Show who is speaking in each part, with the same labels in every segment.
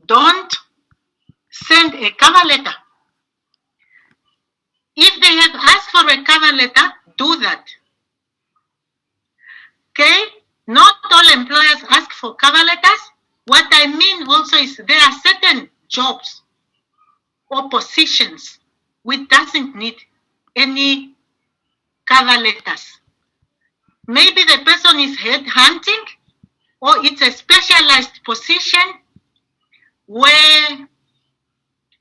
Speaker 1: don't send a cover letter. If they have asked for a cover letter, do that. Okay? Not all employers ask for cover letters. What I mean also is there are certain jobs or positions which doesn't need any cover letters. Maybe the person is headhunting, or it's a specialized position where,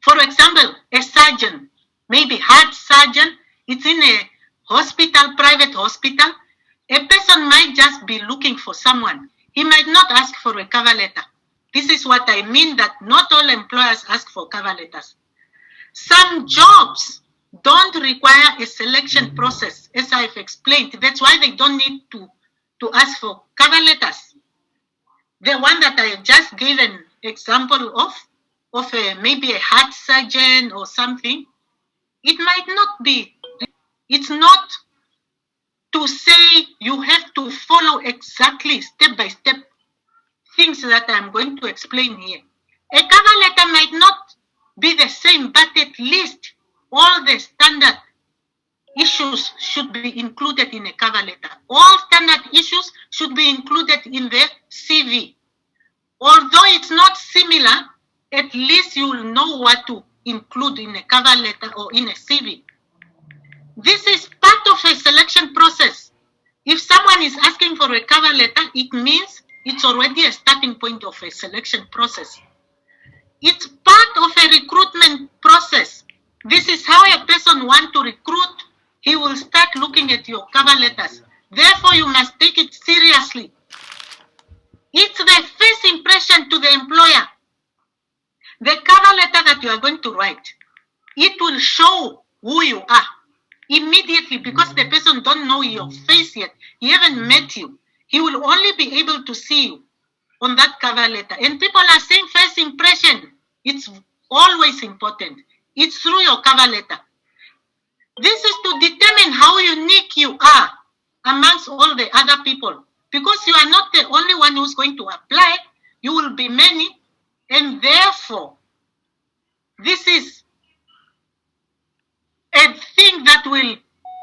Speaker 1: for example, a surgeon, maybe heart surgeon, it's in a hospital, private hospital. A person might just be looking for someone. He might not ask for a cover letter. This is what I mean, that not all employers ask for cover letters. Some jobs don't require a selection process, as I've explained. That's why they don't need to ask for cover letters. The one that I just gave an example of maybe a heart surgeon or something, it might not be. It's not to say you have to follow exactly step by step things that I'm going to explain here. A cover letter might not be the same, but at least all the standard issues should be included in a cover letter. All standard issues should be included in the CV. Although it's not similar, at least you will know what to include in a cover letter or in a CV. This is part of a selection process. If someone is asking for a cover letter, it means it's already a starting point of a selection process. It's part of a recruitment process. This is how a person wants to recruit. He will start looking at your cover letters. Therefore, you must take it seriously. It's the first impression to the employer. The cover letter that you are going to write, it will show who you are immediately, because the person don't know your face yet. He haven't met you. He will only be able to see you on that cover letter. And people are saying first impression. It's always important. It's through your cover letter. This is to determine how unique you are amongst all the other people. Because you are not the only one who's going to apply. You will be many. And therefore, this is a thing that will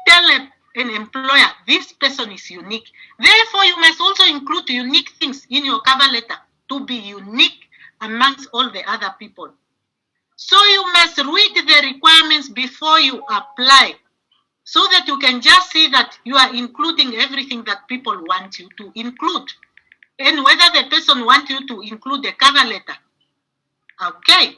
Speaker 1: tell an employer, this person is unique. Therefore, you must also include unique things in your cover letter to be unique amongst all the other people. So you must read the requirements before you apply, so that you can just see that you are including everything that people want you to include, and whether the person wants you to include a cover letter. Okay.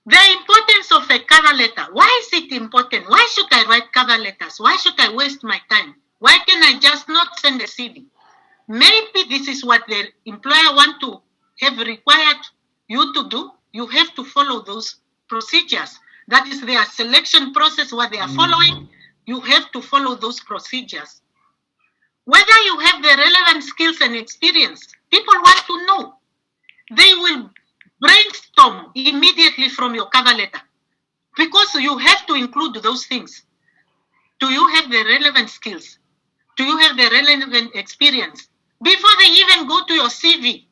Speaker 1: The importance of a cover letter. Why is it important? Why should I write cover letters? Why should I waste my time? Why can I just not send a CV? Maybe this is what the employer want to have required you to do. You have to follow those procedures. That is their selection process, what they are following. You have to follow those procedures. Whether you have the relevant skills and experience, people want to know. They will brainstorm immediately from your cover letter, because you have to include those things. Do you have the relevant skills? Do you have the relevant experience? Before they even go to your CV,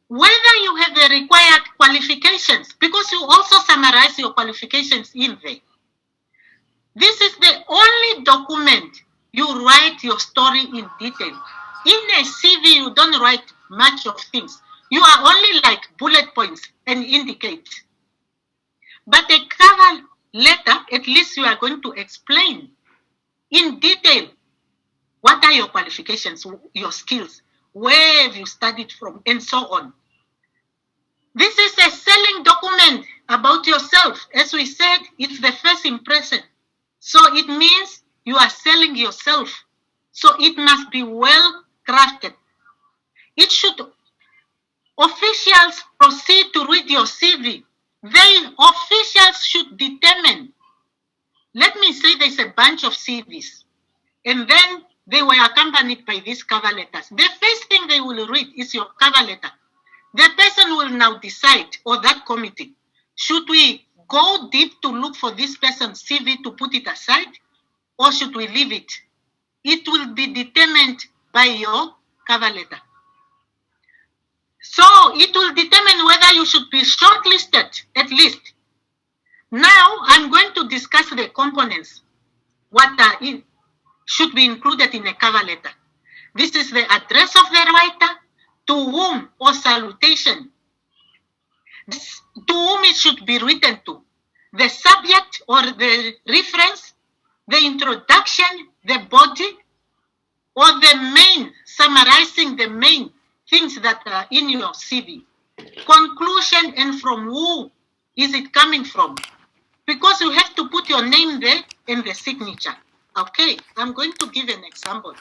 Speaker 1: whether you have the required qualifications, because you also summarize your qualifications in there. This is the only document you write your story in detail. In a CV, you don't write much of things. You are only like bullet points and indicate. But a cover letter, at least you are going to explain in detail what are your qualifications, your skills, where have you studied from, and so on. This is a selling document about yourself. As we said, it's the first impression. So it means you are selling yourself. So it must be well crafted. It should. Officials proceed to read your CV. Officials should determine. Let me say there's a bunch of CVs, and then they were accompanied by these cover letters. The first thing they will read is your cover letter. The person will now decide, or that committee, should we go deep to look for this person's CV to put it aside, or should we leave it? It will be determined by your cover letter. So it will determine whether you should be shortlisted at least. Now I'm going to discuss the components, what should be included in a cover letter. This is the address of the writer, to whom or salutation, to whom it should be written to, the subject or the reference, the introduction, the body, or the main, summarizing the main things that are in your CV. Conclusion, and from who is it coming from? Because you have to put your name there and the signature. Okay, I'm going to give an example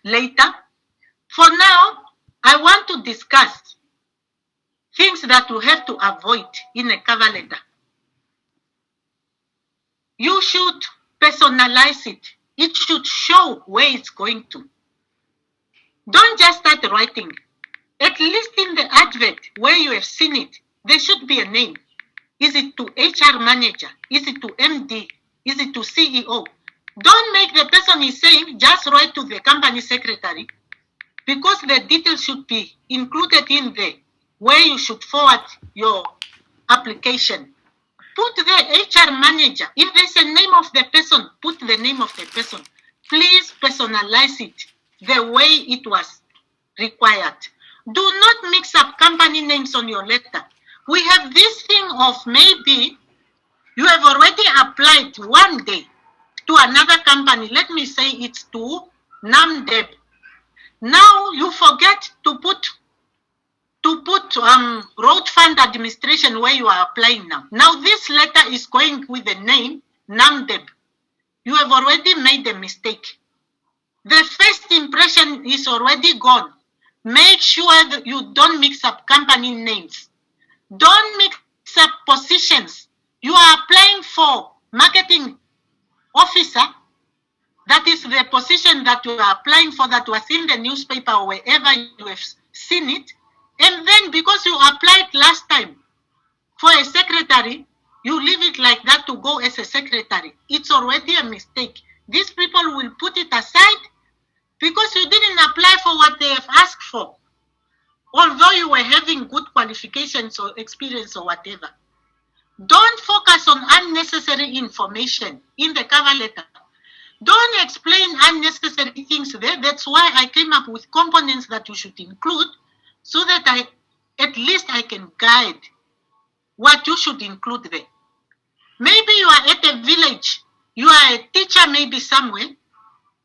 Speaker 1: later. For now, I want to discuss things that you have to avoid in a cover letter. You should personalize it. It should show where it's going to. Don't just start writing. At least in the advert where you have seen it, there should be a name. Is it to HR manager? Is it to MD? Is it to CEO? Don't make the person is saying, just write to the company secretary, because the details should be included in there where you should forward your application. Put the HR manager. If there's a name of the person, put the name of the person. Please personalize it the way it was required. Do not mix up company names on your letter. We have this thing of maybe you have already applied one day to another company. Let me say it's to NAMDEB. Now you forget to put road fund administration where you are applying now. Now this letter is going with the name NAMDEB. You have already made a mistake. The first impression is already gone. Make sure that you don't mix up company names. Don't mix up positions. You are applying for marketing officer. That is the position that you are applying for, that was in the newspaper or wherever you have seen it. And then because you applied last time for a secretary, you leave it like that to go as a secretary. It's already a mistake. These people will put it aside because you didn't apply for what they have asked for, although you were having good qualifications or experience or whatever. Don't focus on unnecessary information in the cover letter. Don't explain unnecessary things there. That's why I came up with components that you should include, so that at least I can guide what you should include there. Maybe you are at a village. You are a teacher maybe somewhere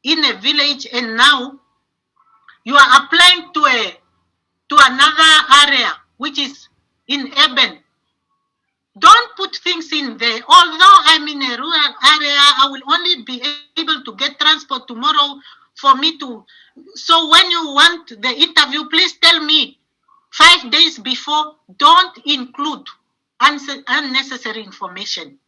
Speaker 1: in a village, and now you are applying to another area which is in urban. Don't put things in there. Although I'm in a rural area, I will only be able to get transport tomorrow for me to. So when you want the interview, please tell me 5 days before. Don't include unnecessary information.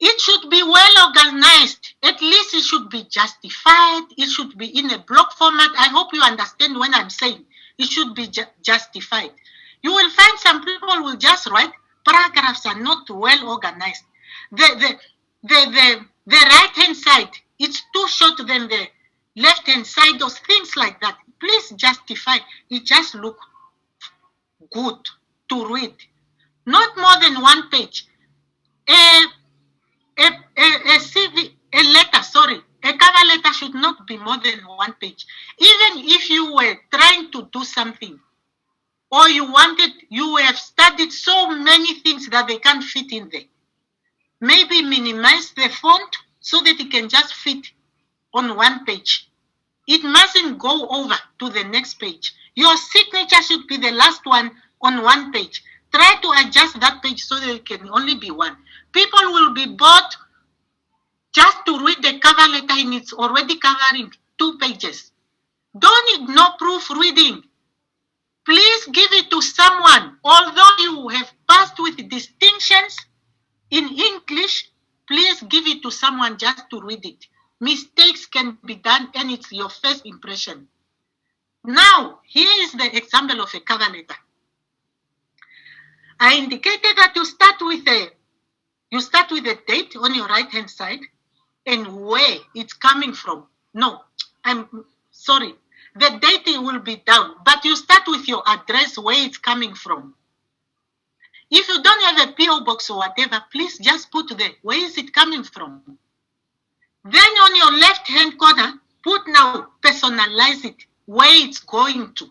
Speaker 1: It should be well organized. At least it should be justified. It should be in a block format. I hope you understand when I'm saying it should be justified. You will find some people will just write paragraphs are not well organized. The right-hand side, it's too short than the left-hand side, or things like that. Please justify. It just look good to read. Not more than one page. A cover letter should not be more than one page. Even if you were trying to do something, or you have studied so many things that they can't fit in there. Maybe minimize the font so that it can just fit on one page. It mustn't go over to the next page. Your signature should be the last one on one page. Try to adjust that page so that it can only be one. People will be bored just to read the cover letter, and it's already covering 2 pages. Don't ignore proofreading. Please give it to someone. Although you have passed with distinctions in English, please give it to someone just to read it. Mistakes can be done, and it's your first impression. Now, here is the example of a cover letter. I indicated that you start with a date on your right-hand side and where it's coming from. No, I'm sorry. the date will be down. But you start with your address, where it's coming from. If you don't have a PO box or whatever, please just put there, where is it coming from? Then on your left-hand corner, put now, personalize it, where it's going to.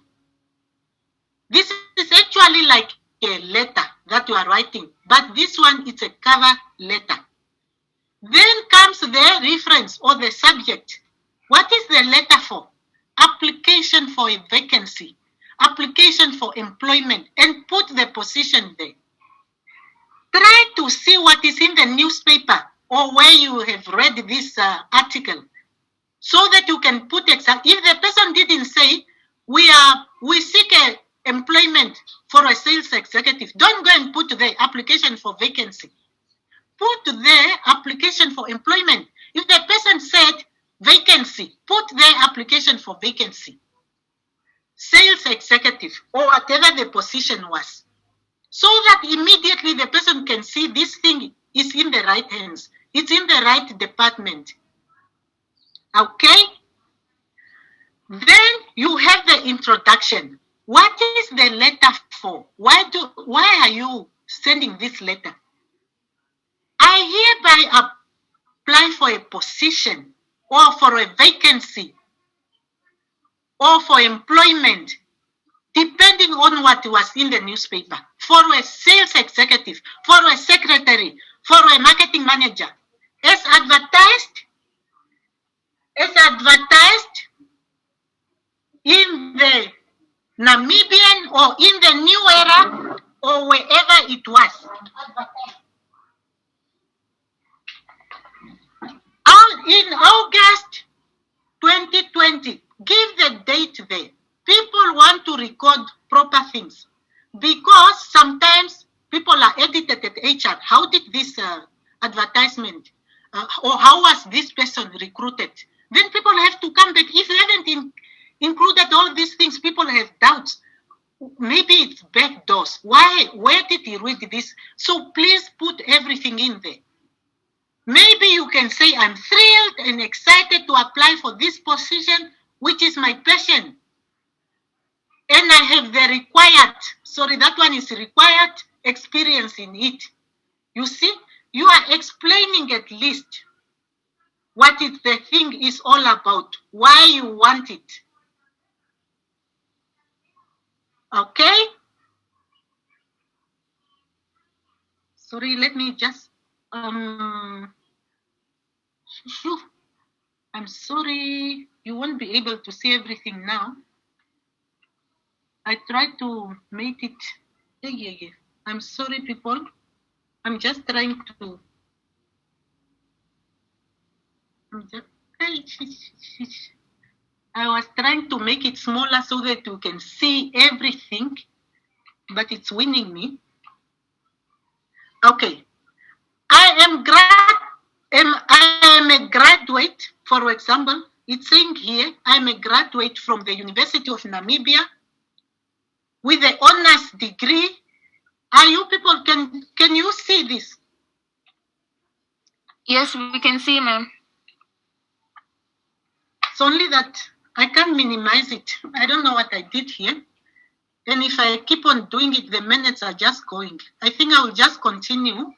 Speaker 1: This is actually like a letter that you are writing, but this one, it's a cover letter. Then comes the reference or the subject. What is the letter for? Application for a vacancy, application for employment, and put the position there. Try to see what is in the newspaper or where you have read this article, so that you can put exact. If the person didn't say, we seek employment for a sales executive, don't go and put the application for vacancy. Put the application for employment. If the person said vacancy, put the application for vacancy. Sales executive, or whatever the position was. So that immediately the person can see this thing is in the right hands. It's in the right department. Okay? Then you have the introduction. What is the letter for? Why are you sending this letter? I hereby apply for a position or for a vacancy or for employment, depending on what was in the newspaper, for a sales executive, for a secretary, for a marketing manager, as advertised in the Namibian or in the New Era or wherever it was. In August 2020, give the date there. People want to record proper things because sometimes people are edited at HR. How did this advertisement or how was this person recruited? Then people have to come back. If you haven't included all these things, people have doubts. Maybe it's back doors. Where did he read this? So please put everything in there. Maybe you can say, I'm thrilled and excited to apply for this position, which is my passion. And I have the that one is required experience in it. You see, you are explaining at least what the thing is all about, why you want it. Okay? Sorry, let me just, I'm sorry, you won't be able to see everything now. I tried to make it, yeah. I'm sorry, people. I'm just trying to, I was trying to make it smaller so that you can see everything, but it's winning me. Okay. I am a graduate, for example. It's saying here, I'm a graduate from the University of Namibia with an honors degree. Are you people, can you see this?
Speaker 2: Yes, we can see, ma'am.
Speaker 1: It's only that I can't minimize it. I don't know what I did here. And if I keep on doing it, the minutes are just going. I think I will just continue.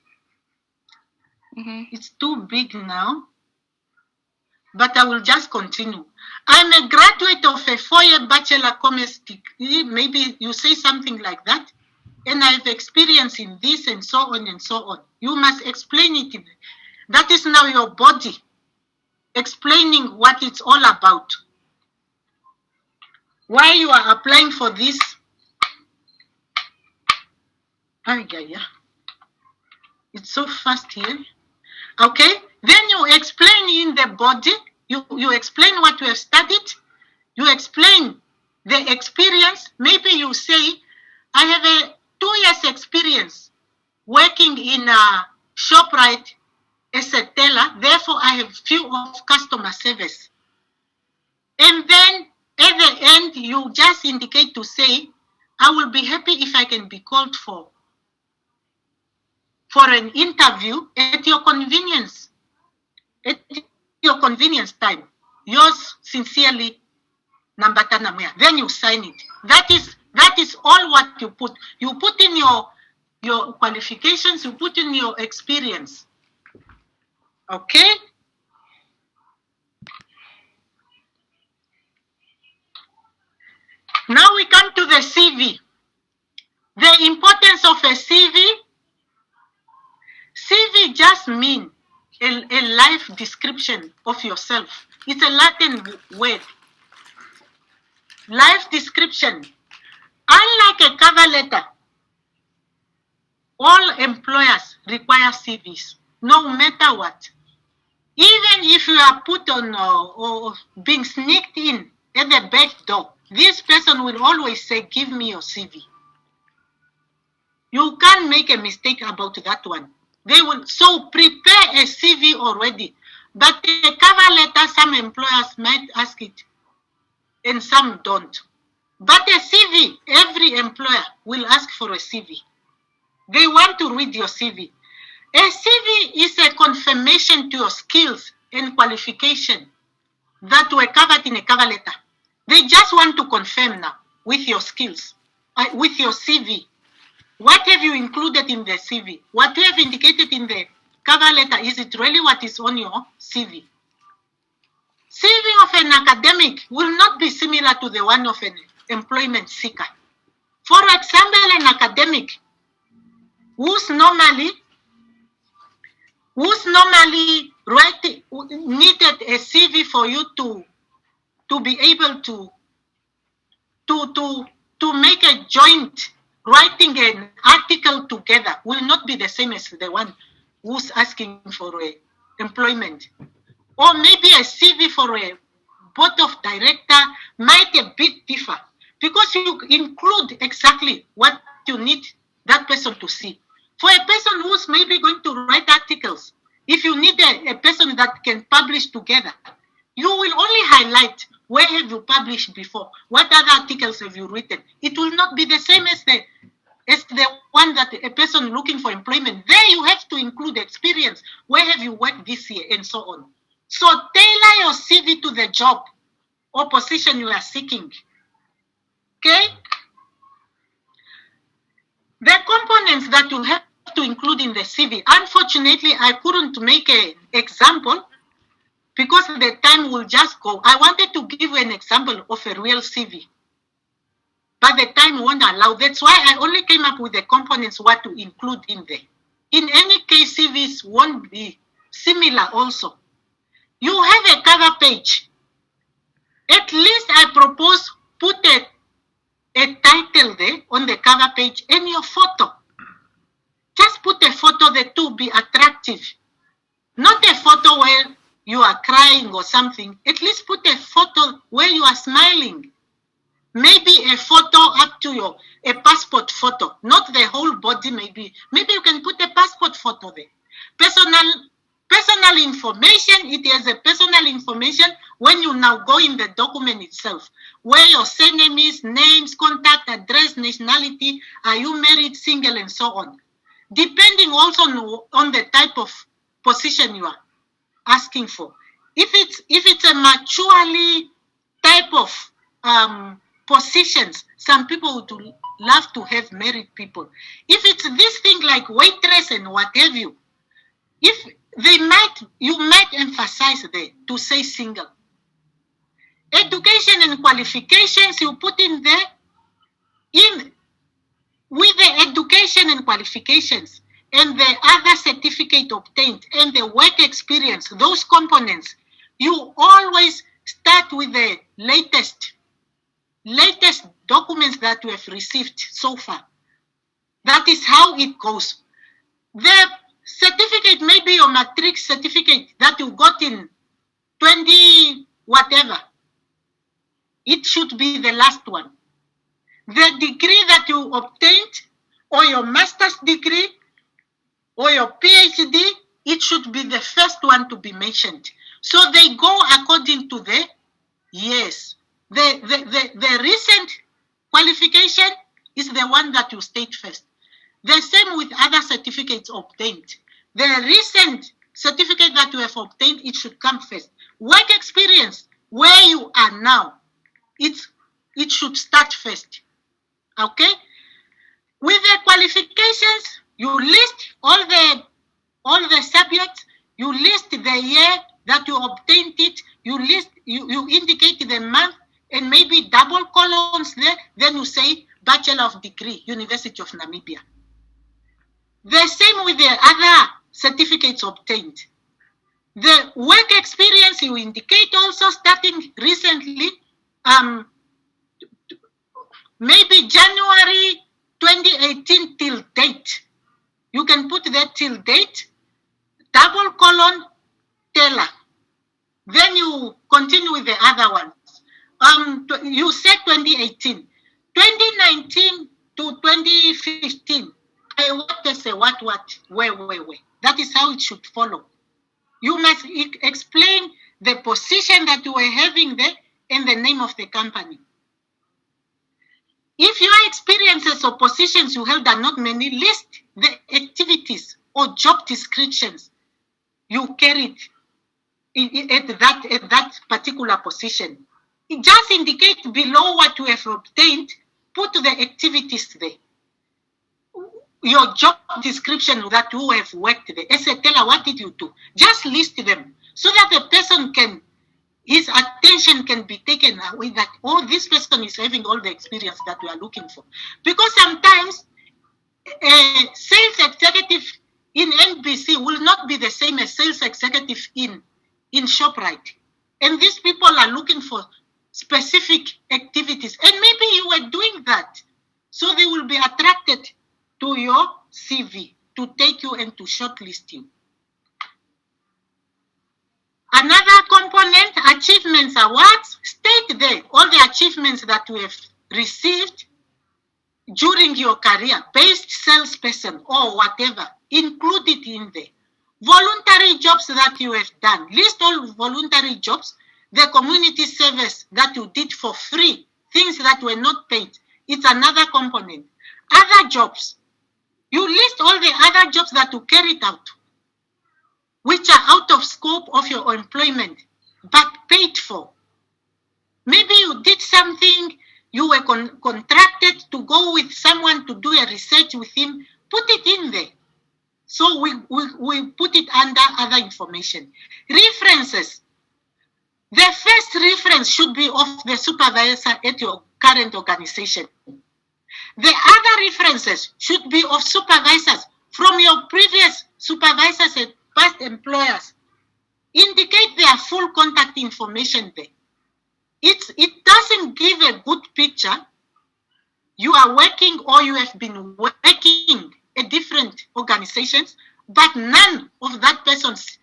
Speaker 1: It's too big now, but I will just continue. I'm a graduate of a 4-year Bachelor Commerce degree. Maybe you say something like that. And I have experience in this and so on and so on. You must explain it. That is now your body explaining what it's all about. Why you are applying for this. It's so fast here. Okay, then you explain in the body, you explain what you have studied, you explain the experience. Maybe you say, I have a 2 years experience working in a ShopRite as a teller, therefore I have few of customer service. And then at the end, you just indicate to say, I will be happy if I can be called for an interview at your convenience. At your convenience time. Yours sincerely, Nambata Namweya. Then you sign it. That is all what you put. You put in your qualifications, you put in your experience. Okay? Now we come to the CV. The importance of a CV. CV just means a life description of yourself. It's a Latin word. Life description. Unlike a cover letter, all employers require CVs, no matter what. Even if you are put on or being sneaked in at the back door, this person will always say, give me your CV. You can't make a mistake about that one. They will so prepare a CV already. But a cover letter, some employers might ask it and some don't. But a CV, every employer will ask for a CV. They want to read your CV. A CV is a confirmation to your skills and qualification that were covered in a cover letter. They just want to confirm now with your skills, with your CV. What have you included in the CV? What you have indicated in the cover letter, is it really what is on your CV? CV of an academic will not be similar to the one of an employment seeker. For example, an academic who's normally needed a CV for you to be able to make a joint writing an article together will not be the same as the one who's asking for employment. Or maybe a CV for a board of director might a bit differ because you include exactly what you need that person to see. For a person who's maybe going to write articles, if you need a person that can publish together, you will only highlight where have you published before, what other articles have you written. It will not be the same as the one that a person looking for employment. There you have to include experience. Where have you worked this year and so on. So tailor your CV to the job or position you are seeking. Okay? The components that you have to include in the CV. Unfortunately, I couldn't make an example because the time will just go. I wanted to give an example of a real CV, but the time won't allow. That's why I only came up with the components what to include in there. In any case, CVs won't be similar also. You have a cover page. At least I propose put a title there on the cover page and your photo. Just put a photo there to be attractive. Not a photo where you are crying or something. At least put a photo where you are smiling. Maybe a photo up to a passport photo, not the whole body maybe. Maybe you can put a passport photo there. Personal information, it has a personal information when you now go in the document itself, where your surname is, names, contact address, nationality, are you married, single, and so on. Depending also on the type of position you are asking for. If it's a maturely type of positions, some people would love to have married people. If it's this thing like waitress and what have you, you might emphasize there to say single. Education and qualifications you put in there, with the education and qualifications and the other certificate obtained and the work experience, those components, you always start with the latest documents that you have received so far. That is how it goes. The certificate, maybe your matric certificate that you got in 20 whatever, it should be the last one. The degree that you obtained, or your master's degree, or your PhD, it should be the first one to be mentioned. So they go according to the years. The recent qualification is the one that you state first. The same with other certificates obtained. The recent certificate that you have obtained, it should come first. Work experience, where you are now. it should start first. Okay? With the qualifications, you list all the subjects, you list the year that you obtained it, you indicate the month, and maybe double columns there, then you say Bachelor of Degree, University of Namibia. The same with the other certificates obtained. The work experience you indicate also starting recently, maybe January 2018 till date. You can put that till date, double colon, Taylor. Then you continue with the other ones. You said 2018. 2019 to 2015. Where. That is how it should follow. You must explain the position that you were having there and the name of the company. If your experiences or positions you held are not many, list the activities or job descriptions you carried at that particular position. It just indicate below what you have obtained, put the activities there. Your job description that you have worked there. As a teller, what did you do? Just list them so that the person his attention can be taken away that, oh, this person is having all the experience that we are looking for. Because sometimes a sales executive in NBC will not be the same as sales executive in ShopRite. And these people are looking for specific activities. And maybe you were doing that. So they will be attracted to your CV to take you and to shortlist you. Another component, achievements awards, state there all the achievements that you have received during your career, best salesperson or whatever, include it in there. Voluntary jobs that you have done, list all voluntary jobs, the community service that you did for free, things that were not paid, it's another component. Other jobs, you list all the other jobs that you carried out, which are out of scope of your employment, but paid for. Maybe you did something, you were contracted to go with someone to do a research with him, put it in there. So we put it under other information. References. The first reference should be of the supervisor at your current organization. The other references should be of supervisors from your previous supervisors and past employers. Indicate their full contact information there. It doesn't give a good picture. You are working or you have been working at different organizations, but none of that person's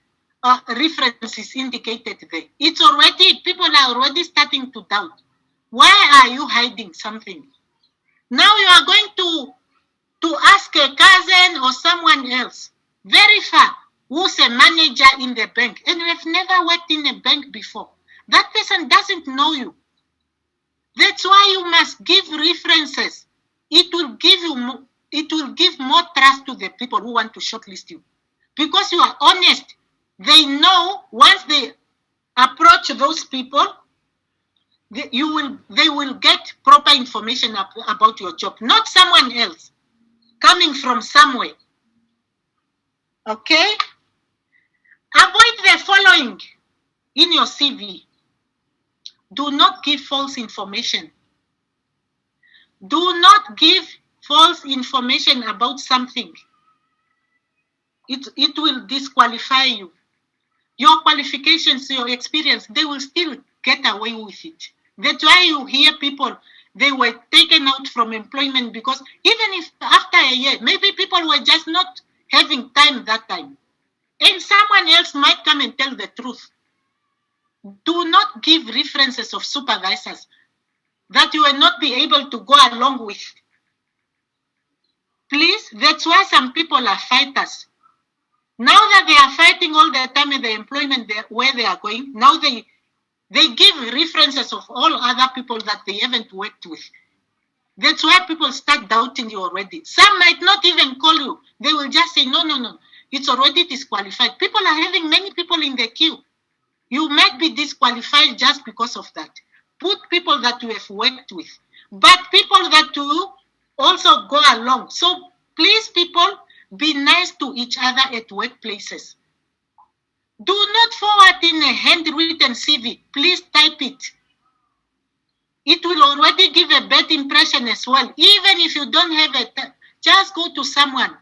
Speaker 1: reference is indicated there. It's already, people are already starting to doubt. Why are you hiding something? Now you are going to ask a cousin or someone else, very far, who's a manager in the bank, and you have never worked in a bank before. That person doesn't know you. That's why you must give references. It will give more trust to the people who want to shortlist you. Because you are honest, they know once they approach those people, they will get proper information about your job, not someone else coming from somewhere. Okay? Avoid the following in your CV. Do not give false information. Do not give false information about something. It will disqualify you. Your qualifications, your experience, they will still get away with it. That's why you hear people, they were taken out from employment because even if after a year, maybe people were just not having time that time. And someone else might come and tell the truth. Do not give references of supervisors that you will not be able to go along with. Please, that's why some people are fighters. Now that they are fighting all the time in the employment where they are going, now they give references of all other people that they haven't worked with. That's why people start doubting you already. Some might not even call you. They will just say, no, it's already disqualified. People are having many people in the queue. You might be disqualified just because of that. Put people that you have worked with, but people that you also go along. So please, people, be nice to each other at workplaces. Do not forward in a handwritten CV. Please type it. It will already give a bad impression as well. Even if you don't have it, just go to someone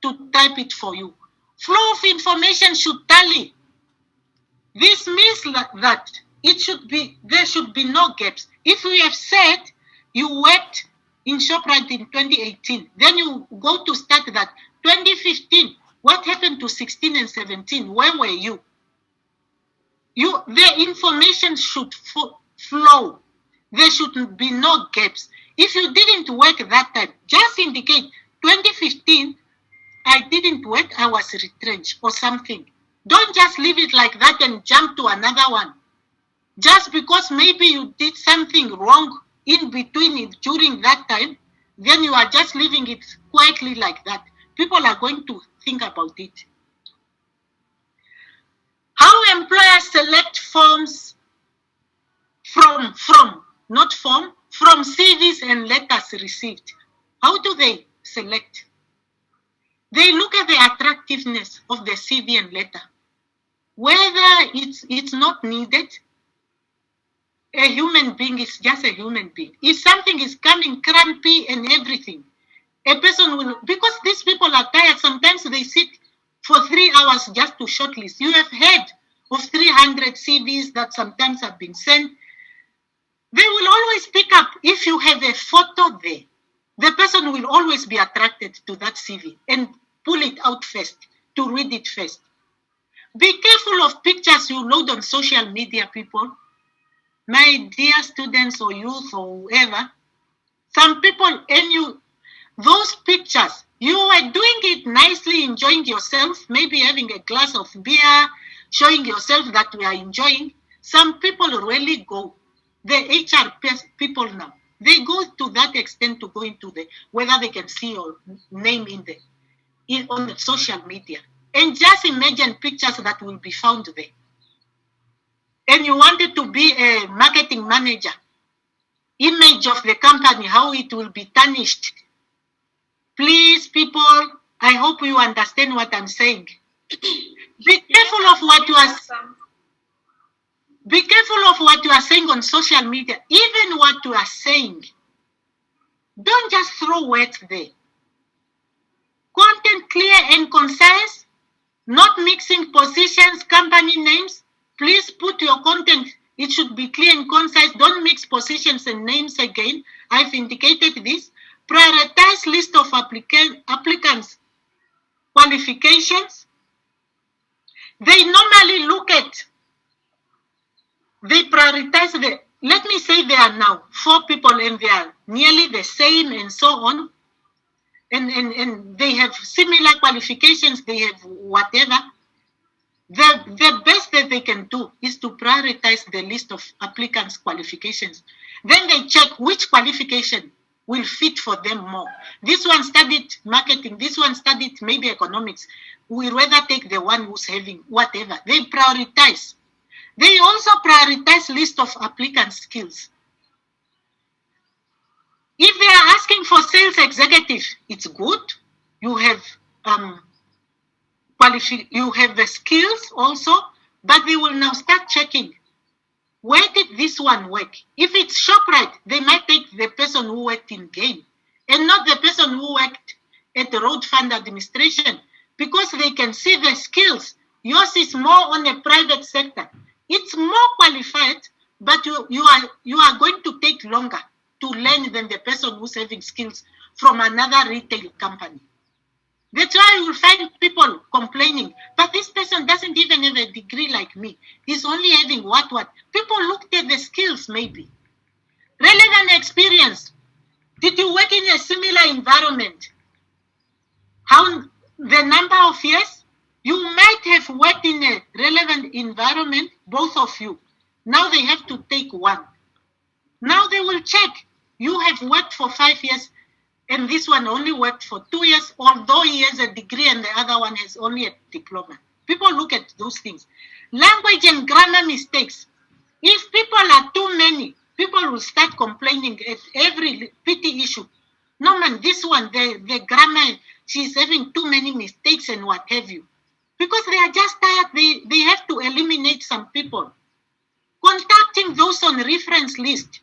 Speaker 1: to type it for you. Flow of information should tally. This means that there should be no gaps. If we have said you worked in ShopRite in 2018, then you go to start that 2015. What happened to 16 and 17? Where were you? The information should flow. There should be no gaps. If you didn't work that time, just indicate 2015, I didn't work, I was retrenched or something. Don't just leave it like that and jump to another one. Just because maybe you did something wrong in between it during that time, then you are just leaving it quietly like that. People are going to think about it. How employers select forms from CVs and letters received. How do they select? They look at the attractiveness of the CV and letter. Whether it's not needed, a human being is just a human being. If something is coming crampy and everything, a person will, because these people are tired, sometimes they sit for 3 hours just to shortlist. You have heard of 300 CVs that sometimes have been sent. They will always pick up, if you have a photo there, the person will always be attracted to that CV and pull it out first, to read it first. Be careful of pictures you load on social media, people. My dear students or youth or whoever, some people, those pictures, you are doing it nicely, enjoying yourself, maybe having a glass of beer, showing yourself that we are enjoying. Some people really go, the HR people now, they go to that extent to go into whether they can see your name on the social media. And just imagine pictures that will be found there. And you wanted to be a marketing manager, image of the company, how it will be tarnished. Please, people, I hope you understand what I'm saying. Be careful of what you are saying on social media. Even what you are saying, don't just throw words there. Content clear and concise, not mixing positions, company names. Please put your content, it should be clear and concise. Don't mix positions and names again. I've indicated this. Prioritize list of applicants' qualifications. They normally they prioritize let me say there are now 4 people and they are nearly the same and so on. And they have similar qualifications, they have whatever. The best that they can do is to prioritize the list of applicants' qualifications. Then they check which qualification will fit for them more. This one studied marketing, this one studied maybe economics. We rather take the one who's having whatever. They prioritize. They also prioritize list of applicant skills. If they are asking for sales executive, it's good. You have you have the skills also, but they will now start checking. Where did this one work? If it's ShopRite, they might take the person who worked in game and not the person who worked at the road fund administration, because they can see the skills. Yours is more on a private sector. It's more qualified, but you are going to take longer to learn than the person who's having skills from another retail company. That's why you will find people complaining, but this person doesn't even have a degree like me. He's only having what? People looked at the skills maybe. Relevant experience. Did you work in a similar environment? How the number of years? You might have worked in a relevant environment, both of you. Now they have to take one. Now they will check. You have worked for 5 years, and this one only worked for 2 years, although he has a degree and the other one has only a diploma. People look at those things. Language and grammar mistakes. If people are too many, people will start complaining at every petty issue. No man, this one, the grammar, she's having too many mistakes and what have you. Because they are just tired, they have to eliminate some people. Contacting those on reference list.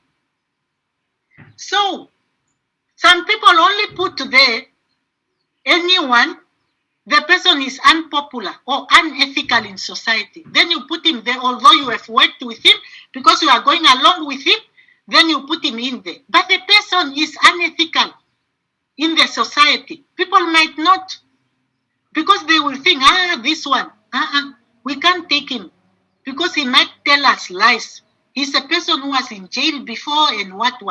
Speaker 1: So, some people only put there anyone, the person is unpopular or unethical in society. Then you put him there, although you have worked with him, because you are going along with him, then you put him in there. But the person is unethical in the society. People might not, because they will think, this one, we can't take him, because he might tell us lies. He's a person who was in jail before and what.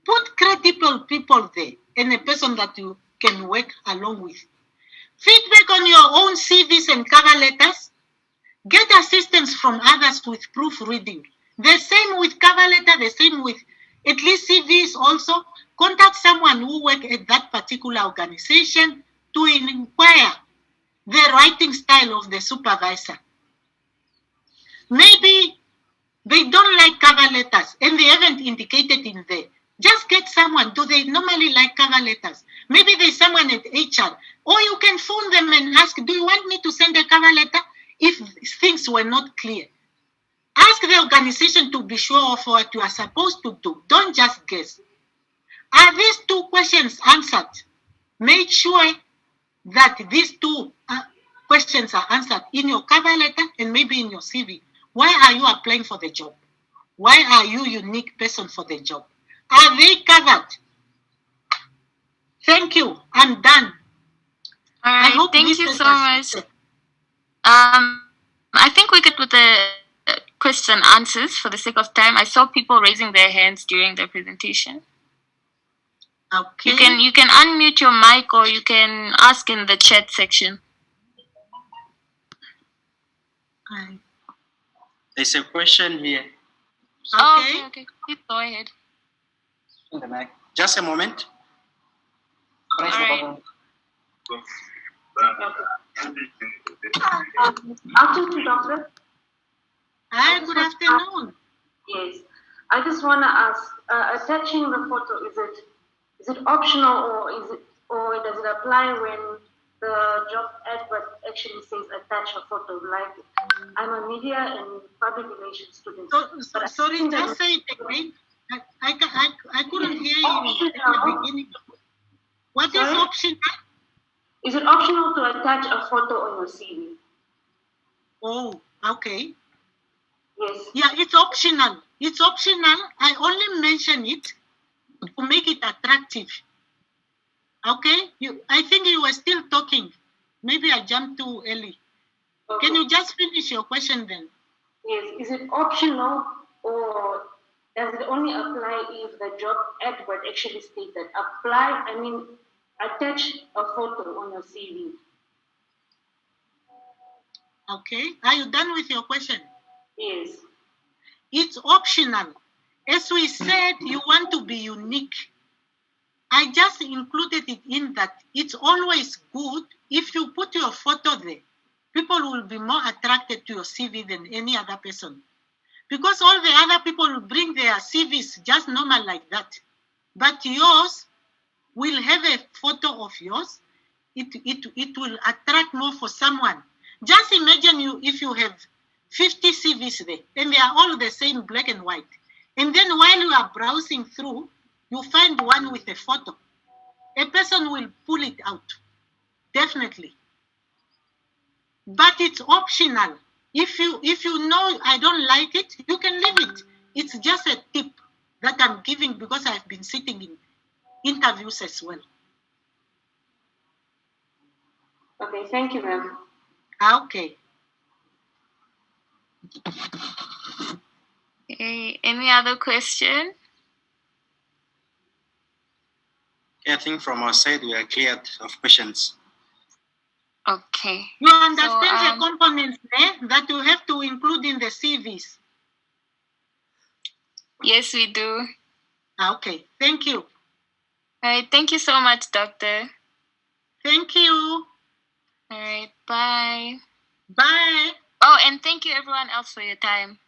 Speaker 1: Put credible people there and a person that you can work along with. Feedback on your own CVs and cover letters. Get assistance from others with proofreading. The same with cover letter, the same with at least CVs also. Contact someone who works at that particular organization to inquire the writing style of the supervisor. Maybe they don't like cover letters and they haven't indicated in there. Just get someone. Do they normally like cover letters? Maybe there's someone at HR. Or you can phone them and ask, do you want me to send a cover letter? If things were not clear. Ask the organization to be sure of what you are supposed to do. Don't just guess. Are these two questions answered? Make sure that these two questions are answered in your cover letter and maybe in your CV. Why are you applying for the job? Why are you a unique person for the job? Are they covered? Thank you. I'm done.
Speaker 2: All right. Thank you so much. I think we could put the question answers for the sake of time. I saw people raising their hands during the presentation.
Speaker 1: Okay.
Speaker 2: You can unmute your mic or you can ask in the chat section.
Speaker 3: There's a question here.
Speaker 2: Okay. Please go ahead.
Speaker 3: Just a moment.
Speaker 2: All right.
Speaker 4: Afternoon, doctor.
Speaker 1: Hi, good afternoon.
Speaker 4: Yes, I just want to ask, attaching the photo, is it optional or does it apply when the job advert actually says attach a photo? Like, I'm a media and public relations student.
Speaker 1: Sorry, just say it again. I couldn't hear you at the beginning. What is optional?
Speaker 4: Is it optional to attach a photo on your CV?
Speaker 1: Oh, okay.
Speaker 4: Yes.
Speaker 1: Yeah, it's optional. It's optional. I only mention it to make it attractive. Okay? I think you were still talking. Maybe I jumped too early. Okay. Can you just finish your question then?
Speaker 4: Yes. Is it optional or does it only apply if the job advert actually states that attach a photo on your CV?
Speaker 1: Okay. Are you done with your question?
Speaker 4: Yes.
Speaker 1: It's optional. As we said, you want to be unique. I just included it in that it's always good if you put your photo there. People will be more attracted to your CV than any other person. Because all the other people will bring their CVs just normal like that. But yours will have a photo of yours. It will attract more for someone. Just imagine if you have 50 CVs there, and they are all the same black and white. And then while you are browsing through, you find one with a photo. A person will pull it out, definitely. But it's optional. If you know I don't like it, you can leave it. It's just a tip that I'm giving because I've been sitting in interviews as well.
Speaker 4: Okay, thank you, ma'am.
Speaker 1: Okay.
Speaker 2: Okay. Any other question?
Speaker 3: I think from our side we are cleared of questions.
Speaker 2: Okay.
Speaker 1: You understand the components there that you have to include in the CVs?
Speaker 2: Yes, we do.
Speaker 1: Okay, thank you.
Speaker 2: All right, thank you so much, doctor.
Speaker 1: Thank you.
Speaker 2: All right, bye.
Speaker 1: Bye.
Speaker 2: Oh, and thank you everyone else for your time.